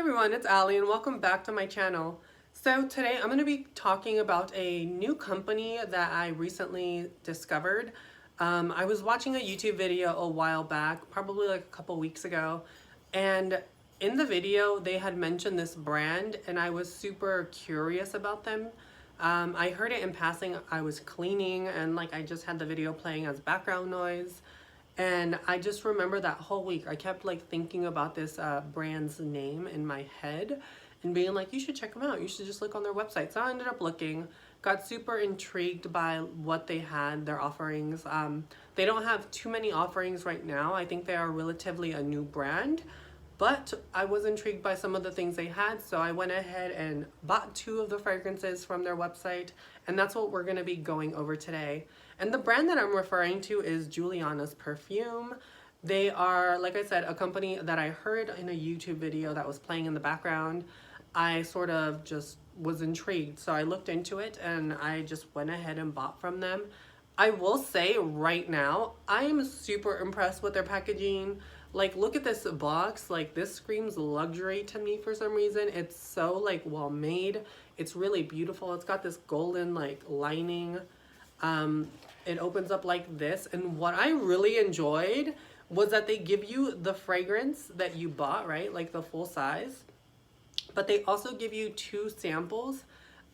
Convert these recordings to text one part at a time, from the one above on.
everyone, it's Allie and welcome back to my channel. So today I'm going to be talking about a new company that I recently discovered. I was watching a YouTube video a while back, probably like a couple weeks ago, and in the video they had mentioned this brand and I was super curious about them. I heard it in passing. I was cleaning and I just had the video playing as background noise. And I just remember that whole week, I kept thinking about this brand's name in my head and being like, you should check them out. You should just look on their website. So I ended up looking, got super intrigued by what they had, their offerings. They don't have too many offerings right now. I think they are relatively a new brand, but I was intrigued by some of the things they had. So I went ahead and bought 2 of the fragrances from their website. And that's what we're going to be going over today. And the brand that I'm referring to is Julianna's Perfume. They are, like I said, a company that I heard in a YouTube video that was playing in the background. I sort of just was intrigued. So I looked into it and I just went ahead and bought from them. I will say right now, I am super impressed with their packaging. Look at this box. This screams luxury to me for some reason. It's so well made. It's really beautiful. It's got this golden lining. It opens up like this, and what I really enjoyed was that they give you the fragrance that you bought, right? The full size, but they also give you 2 samples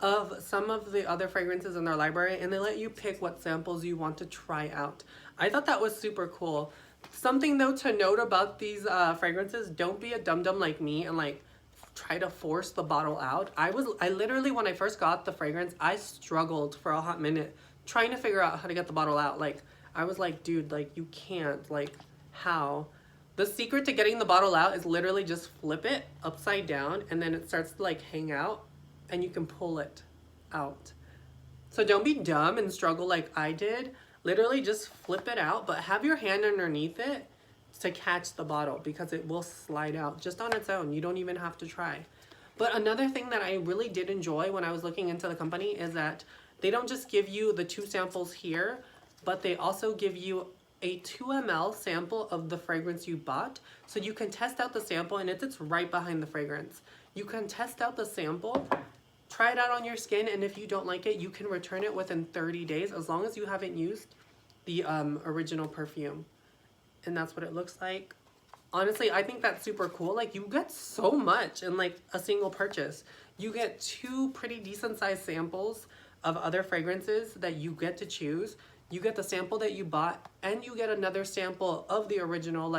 of some of the other fragrances in their library, and they let you pick what samples you want to try out. I thought that was super cool. Something though to note about these fragrances, don't be a dum-dum like me and try to force the bottle out. I literally, when I first got the fragrance, I struggled for a hot minute trying to figure out how to get the bottle out. I was like, dude, you can't, how? The secret to getting the bottle out is literally just flip it upside down and then it starts to hang out and you can pull it out. So don't be dumb and struggle like I did. Literally just flip it out, but have your hand underneath it to catch the bottle because it will slide out just on its own. You don't even have to try. But another thing that I really did enjoy when I was looking into the company is that they don't just give you the 2 samples here, but they also give you a 2 ml sample of the fragrance you bought. So you can test out the sample and it's right behind the fragrance. You can test out the sample, try it out on your skin, and if you don't like it, you can return it within 30 days as long as you haven't used the original perfume. And that's what it looks like. Honestly, I think that's super cool. You get so much in a single purchase. You get 2 pretty decent sized samples of other fragrances that you get to choose. You get the sample that you bought and you get another sample of the original.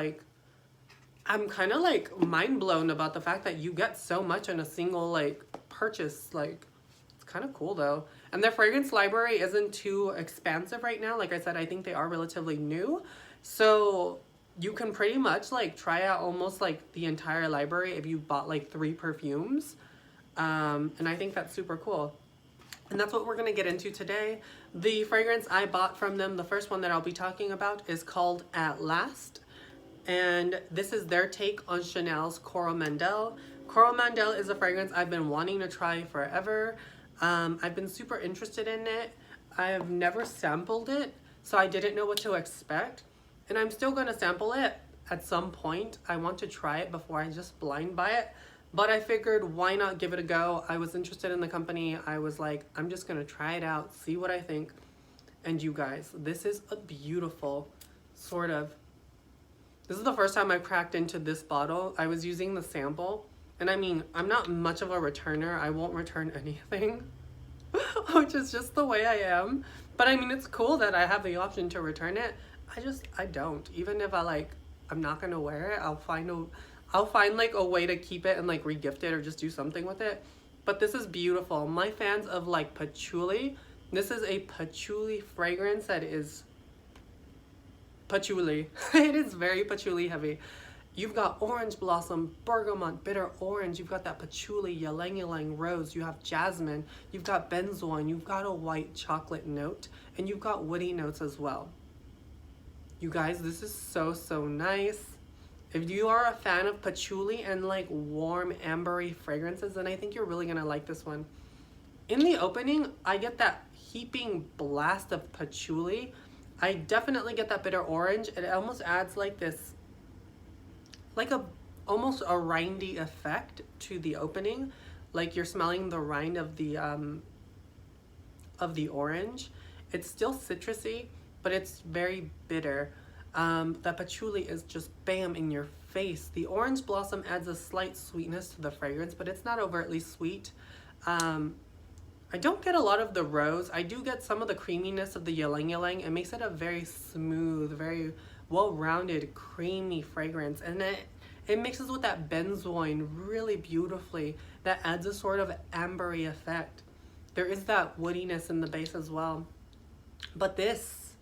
I'm kind of mind blown about the fact that you get so much in a single purchase. It's kind of cool though. And their fragrance library isn't too expansive right now. Like I said, I think they are relatively new. So you can pretty much try out almost the entire library if you bought 3 perfumes. And I think that's super cool. And that's what we're going to get into today. The fragrance I bought from them, the first one that I'll be talking about, is called At Last. And this is their take on Chanel's Coromandel. Coromandel is a fragrance I've been wanting to try forever. I've been super interested in it. I have never sampled it, so I didn't know what to expect. And I'm still going to sample it at some point. I want to try it before I just blind buy it. But I figured, why not give it a go? I was interested in the company. I was like, I'm just going to try it out, see what I think. And you guys, this is a beautiful this is the first time I've cracked into this bottle. I was using the sample. And I mean, I'm not much of a returner. I won't return anything, which is just the way I am. But I mean, it's cool that I have the option to return it. I don't. Even if I'm not going to wear it, I'll find a way to keep it and re-gift it or just do something with it. But this is beautiful. My fans of patchouli, this is a patchouli fragrance that is patchouli. It is very patchouli heavy. You've got orange blossom, bergamot, bitter orange. You've got that patchouli, ylang ylang rose. You have jasmine. You've got benzoin. You've got a white chocolate note. And you've got woody notes as well. You guys, this is so, so nice. If you are a fan of patchouli and warm ambery fragrances, then I think you're really gonna like this one. In the opening, I get that heaping blast of patchouli. I definitely get that bitter orange. It almost adds this, almost a rindy effect to the opening, like you're smelling the rind of the orange. It's still citrusy, but it's very bitter. The patchouli is just bam in your face. The orange blossom adds a slight sweetness to the fragrance, but it's not overtly sweet. I don't get a lot of the rose. I do get some of the creaminess of the ylang ylang. It makes it a very smooth, very well-rounded, creamy fragrance. And it mixes with that benzoin really beautifully. That adds a sort of ambery effect. There is that woodiness in the base as well. But this,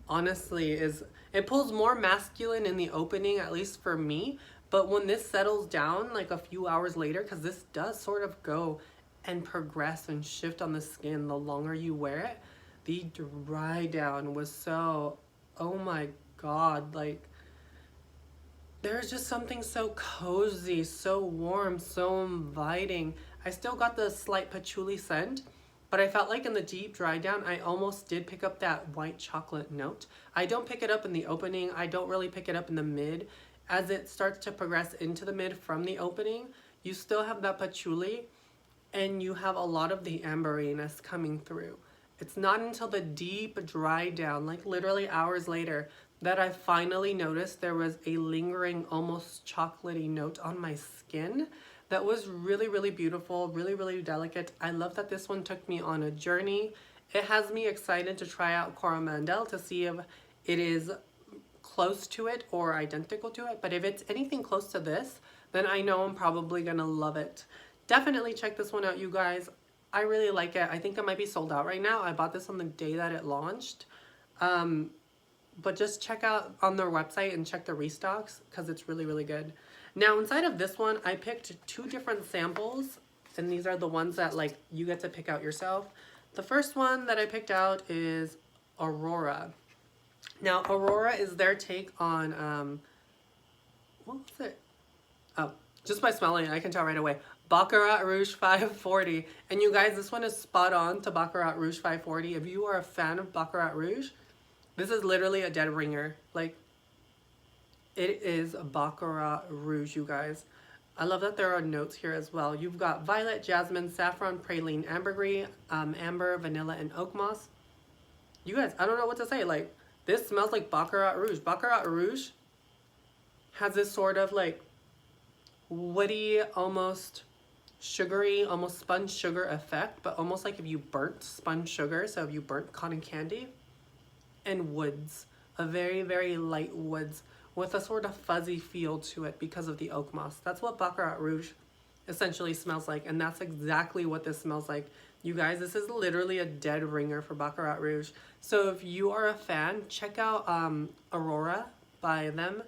honestly, it pulls more masculine in the opening, at least for me. But when this settles down, like a few hours later, because this does sort of go and progress and shift on the skin the longer you wear it, the dry down was so, oh my God, like, there's just something so cozy, so warm, so inviting. I still got the slight patchouli scent, but I felt like in the deep dry down, I almost did pick up that white chocolate note. I don't pick it up in the opening. I don't really pick it up in the mid. As it starts to progress into the mid from the opening, you still have that patchouli and you have a lot of the amberiness coming through. It's not until the deep dry down, like literally hours later, that I finally noticed there was a lingering, almost chocolatey note on my skin that was really, really beautiful, really, really delicate. I love that this one took me on a journey. It has me excited to try out Coromandel to see if it is close to it or identical to it. But if it's anything close to this, then I know I'm probably gonna love it. Definitely check this one out, you guys. I really like it. I think it might be sold out right now. I bought this on the day that it launched. But just check out on their website and check the restocks because it's really, really good. Now, inside of this one, I picked 2 different samples, and these are the ones that, like, you get to pick out yourself. The first one that I picked out is Aurora. Now, Aurora is their take on, what was it? Oh, just by smelling it, I can tell right away. Baccarat Rouge 540. And you guys, this one is spot on to Baccarat Rouge 540. If you are a fan of Baccarat Rouge, this is literally a dead ringer. Like, it is Baccarat Rouge, you guys. I love that there are notes here as well. You've got violet, jasmine, saffron, praline, ambergris, amber, vanilla, and oak moss. You guys, I don't know what to say. Like, this smells like Baccarat Rouge. Baccarat Rouge has this sort of like woody, almost sugary, almost spun sugar effect, but almost like if you burnt spun sugar. So if you burnt cotton candy, and woods, a very, very light woods with a sort of fuzzy feel to it because of the oak moss. That's what Baccarat Rouge essentially smells like, and that's exactly what this smells like. You guys, this is literally a dead ringer for Baccarat Rouge. So if you are a fan, check out Aurora by them.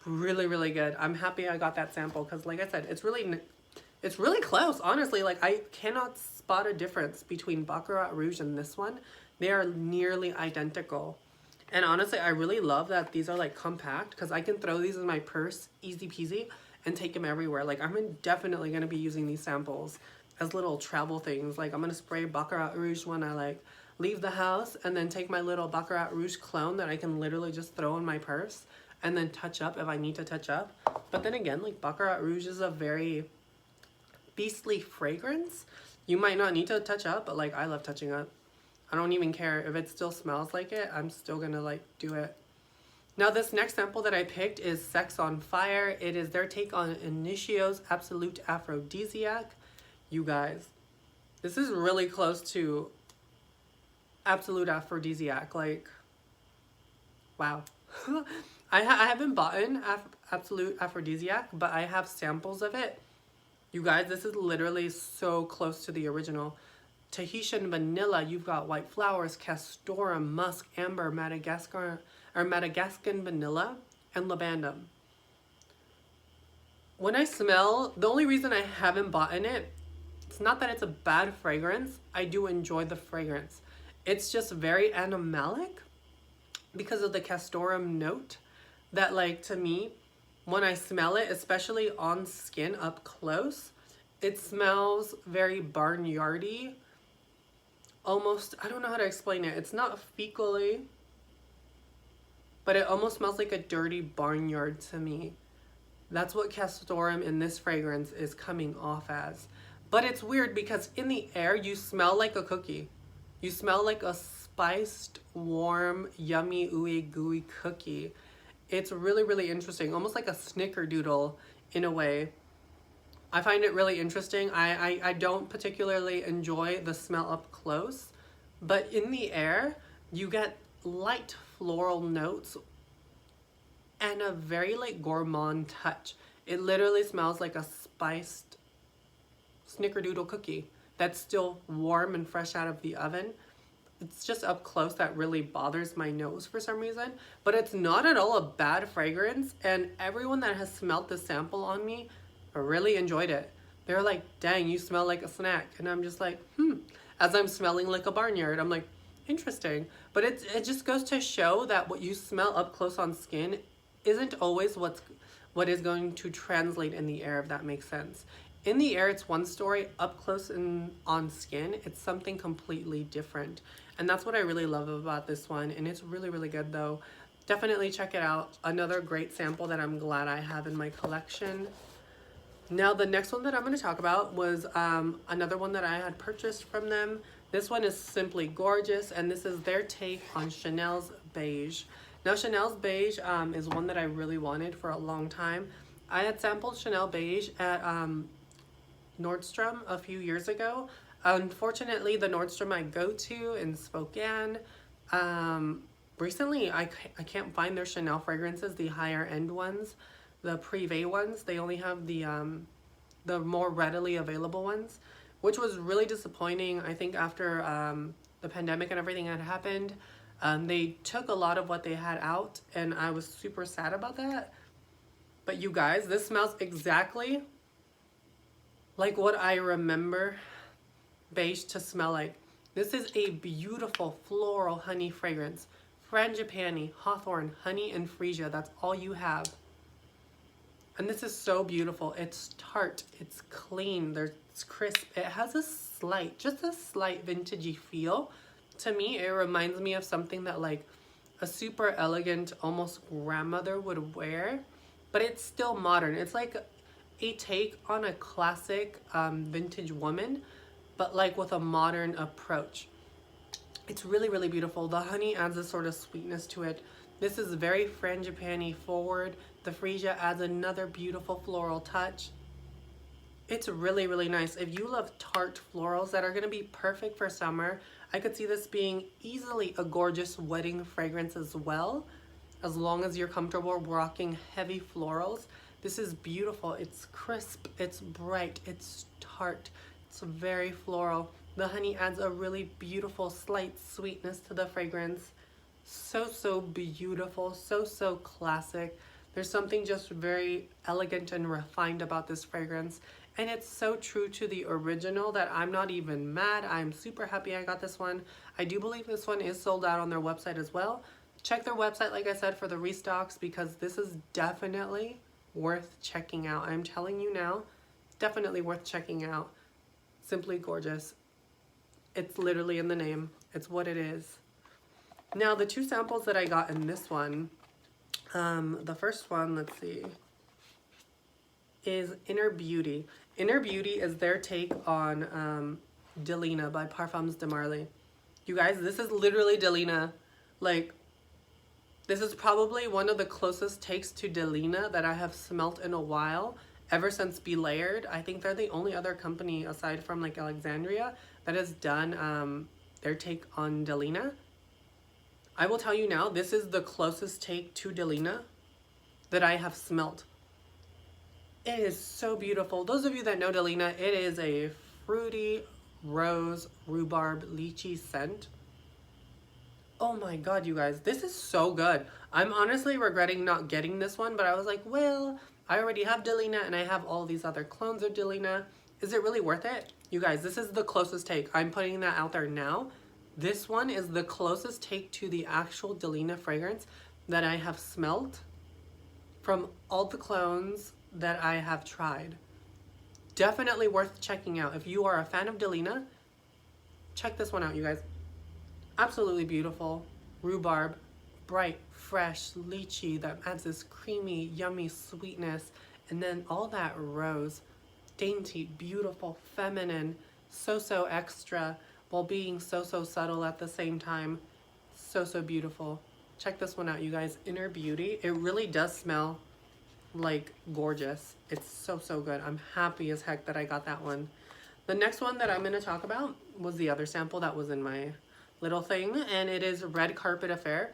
Really, really good. I'm happy I got that sample because, like I said, it's really close, honestly. Like, I cannot spot a difference between Baccarat Rouge and this one. They are nearly identical. And honestly, I really love that these are like compact because I can throw these in my purse, easy peasy, and take them everywhere. Like, I'm definitely going to be using these samples as little travel things. Like, I'm going to spray Baccarat Rouge when I like leave the house, and then take my little Baccarat Rouge clone that I can literally just throw in my purse and then touch up if I need to touch up. But then again, like, Baccarat Rouge is a very beastly fragrance. You might not need to touch up, but like, I love touching up. I don't even care if it still smells like it. I'm still gonna like do it. Now, this next sample that I picked is Sex on Fire. It is their take on Initio's Absolute Aphrodisiac. You guys, this is really close to Absolute Aphrodisiac. Like, wow. I haven't bought an Absolute Aphrodisiac, but I have samples of it. You guys, this is literally so close to the original. Tahitian vanilla, you've got white flowers, castoreum, musk, amber, Madagascan vanilla, and labandum. When I smell, the only reason I haven't bought it, it's not that it's a bad fragrance. I do enjoy the fragrance. It's just very animalic because of the castoreum note that, like, to me, when I smell it, especially on skin up close, it smells very barnyardy. Almost, I don't know how to explain it. It's not fecally, but it almost smells like a dirty barnyard to me. That's what castoreum in this fragrance is coming off as. But it's weird because in the air, you smell like a cookie. You smell like a spiced, warm, yummy, ooey gooey cookie. It's really, really interesting. Almost like a snickerdoodle in a way. I find it really interesting. I don't particularly enjoy the smell up close, but in the air, you get light floral notes and a very like gourmand touch. It literally smells like a spiced snickerdoodle cookie that's still warm and fresh out of the oven. It's just up close that really bothers my nose for some reason, but it's not at all a bad fragrance, and everyone that has smelled the sample on me really enjoyed it. They're like, dang, you smell like a snack. And I'm just like, as I'm smelling like a barnyard, I'm like, interesting. But it just goes to show that what you smell up close on skin isn't always what is going to translate in the air, if that makes sense. In the air, it's one story. Up close and on skin, it's something completely different. And that's what I really love about this one. And it's really, really good though. Definitely check it out. Another great sample that I'm glad I have in my collection. Now the next one that I'm going to talk about was another one that I had purchased from them. This one is simply gorgeous, and this is their take on Chanel's Beige. Now Chanel's Beige is one that I really wanted for a long time. I had sampled Chanel Beige at Nordstrom a few years ago. Unfortunately, the Nordstrom I go to in Spokane, recently I can't find their Chanel fragrances, the higher end ones. The privé ones, they only have the more readily available ones, which was really disappointing. I think after the pandemic and everything had happened, they took a lot of what they had out, and I was super sad about that. But you guys, this smells exactly like what I remember Beige to smell like. This is a beautiful floral honey fragrance. Frangipani, hawthorn, honey, and freesia. That's all you have. And this is so beautiful. It's tart, it's clean, it's crisp. It has a slight, just a slight vintagey feel. To me, it reminds me of something that like a super elegant, almost grandmother would wear, but it's still modern. It's like a take on a classic vintage woman, but like with a modern approach. It's really, really beautiful. The honey adds a sort of sweetness to it. This is very frangipani forward. The freesia adds another beautiful floral touch. It's really, really nice. If you love tart florals that are going to be perfect for summer, I could see this being easily a gorgeous wedding fragrance as well, as long as you're comfortable rocking heavy florals. This is beautiful. It's crisp, it's bright, it's tart, it's very floral. The honey adds a really beautiful slight sweetness to the fragrance. So beautiful, so classic. There's something just very elegant and refined about this fragrance, and it's so true to the original that I'm not even mad. I'm super happy I got this one. I do believe this one is sold out on their website as well. Check their website, like I said, for the restocks, because this is definitely worth checking out. I'm telling you now, definitely worth checking out. Simply gorgeous. It's literally in the name. It's what it is. Now, the two samples that I got in this one, the first one, let's see, is Inner Beauty. Inner Beauty is their take on Delina by Parfums de Marly. You guys, this is literally Delina. Like, this is probably one of the closest takes to Delina that I have smelt in a while, ever since Be Layered. I think they're the only other company aside from like Alexandria that has done their take on Delina. I will tell you now, this is the closest take to Delina that I have smelt. It is so beautiful. Those of you that know Delina, it is a fruity rose rhubarb lychee scent. Oh my god, you guys, this is so good. I'm honestly regretting not getting this one, but I was like, well, I already have Delina and I have all these other clones of Delina. Is it really worth it? You guys, this is the closest take. I'm putting that out there now. This one is the closest take to the actual Delina fragrance that I have smelt from all the clones that I have tried. Definitely worth checking out. If you are a fan of Delina, check this one out, you guys. Absolutely beautiful. Rhubarb, bright, fresh, lychee that adds this creamy, yummy sweetness. And then all that rose, dainty, beautiful, feminine, so extra, while being so subtle at the same time. So beautiful. Check this one out, you guys. Inner Beauty. It really does smell like gorgeous. It's so good. I'm happy as heck that I got that one. The next one that I'm going to talk about was the other sample that was in my little thing, and it is Red Carpet Affair.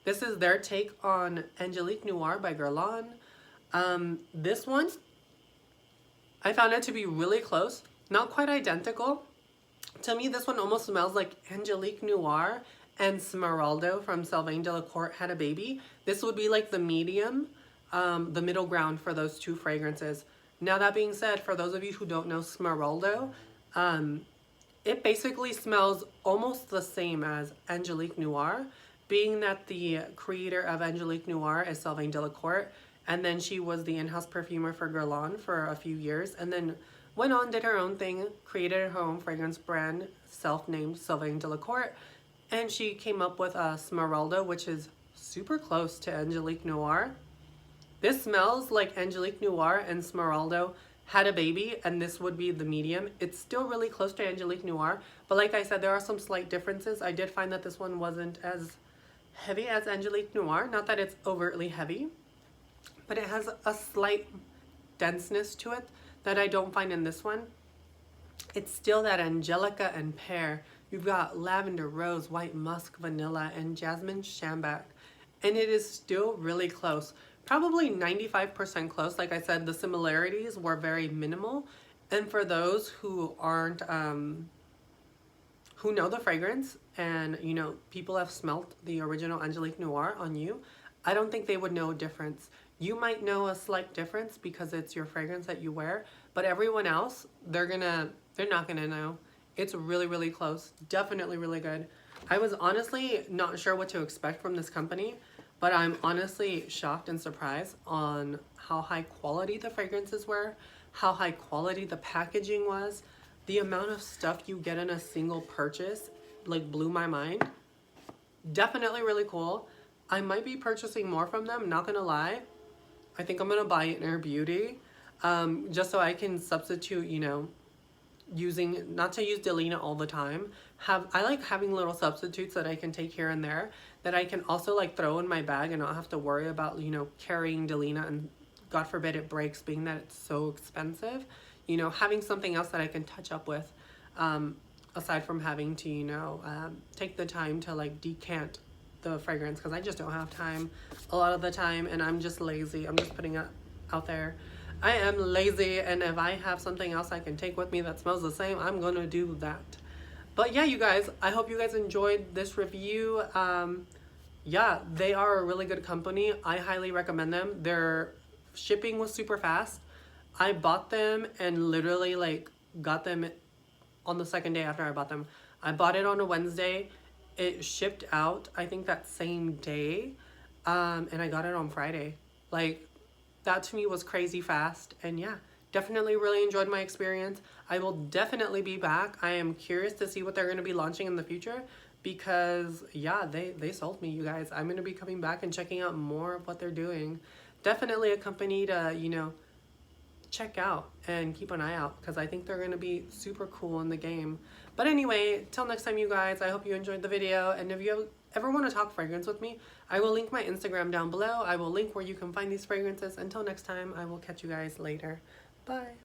This is their take on Angelique Noir by Guerlain. This one, I found it to be really close. Not quite identical. To me, this one almost smells like Angelique Noir and Smeraldo from Sylvain Delacour had a baby. This would be like the medium, the middle ground for those two fragrances. Now that being said, for those of you who don't know Smeraldo, it basically smells almost the same as Angelique Noir, being that the creator of Angelique Noir is Sylvain Delacour, and then she was the in-house perfumer for Guerlain for a few years, and then went on, did her own thing, created her own fragrance brand, self-named Sylvain Delacour, and she came up with a Smeraldo, which is super close to Angelique Noir. This smells like Angelique Noir and Smeraldo had a baby, and this would be the medium. It's still really close to Angelique Noir, but like I said, there are some slight differences. I did find that this one wasn't as heavy as Angelique Noir. Not that it's overtly heavy, but it has a slight denseness to it that I don't find in this one. It's still that Angelica and pear. You've got lavender, rose, white musk, vanilla, and jasmine chambec, and it is still really close. Probably 95% close. Like I said, the similarities were very minimal. And for those who aren't, who know the fragrance and, you know, people have smelt the original Angelique Noir on you, I don't think they would know a difference. You might know a slight difference because it's your fragrance that you wear, but everyone else, they're not gonna know. It's really close. Definitely really good. I was honestly not sure what to expect from this company, but I'm honestly shocked and surprised on how high quality the fragrances were, how high quality the packaging was. The amount of stuff you get in a single purchase like blew my mind. Definitely really cool. I might be purchasing more from them, not gonna lie. I think I'm gonna buy Inner Beauty, just so I can substitute, you know, using, not to use Delina all the time. I like having little substitutes that I can take here and there, that I can also like throw in my bag and not have to worry about, you know, carrying Delina and God forbid it breaks, being that it's so expensive. You know, having something else that I can touch up with, aside from having to, you know, take the time to like decant the fragrance, because I just don't have time a lot of the time, and I'm just lazy. I'm just putting it out there. I am lazy, and if I have something else I can take with me that smells the same, I'm gonna do that. But yeah, you guys, I hope you guys enjoyed this review. Yeah, they are a really good company. I highly recommend them. Their shipping was super fast. I bought them and literally like got them on the second day after I bought them. I bought it on a Wednesday. It shipped out, I think, that same day, and I got it on Friday. Like, that to me was crazy fast, and yeah, definitely really enjoyed my experience. I will definitely be back. I am curious to see what they're going to be launching in the future, because yeah, they sold me, you guys. I'm going to be coming back and checking out more of what they're doing. Definitely a company to, you know, check out and keep an eye out, because I think they're going to be super cool in the game. But anyway, till next time, you guys, I hope you enjoyed the video, and if you ever want to talk fragrance with me, I will link my Instagram down below. I will link where you can find these fragrances. Until next time, I will catch you guys later. Bye.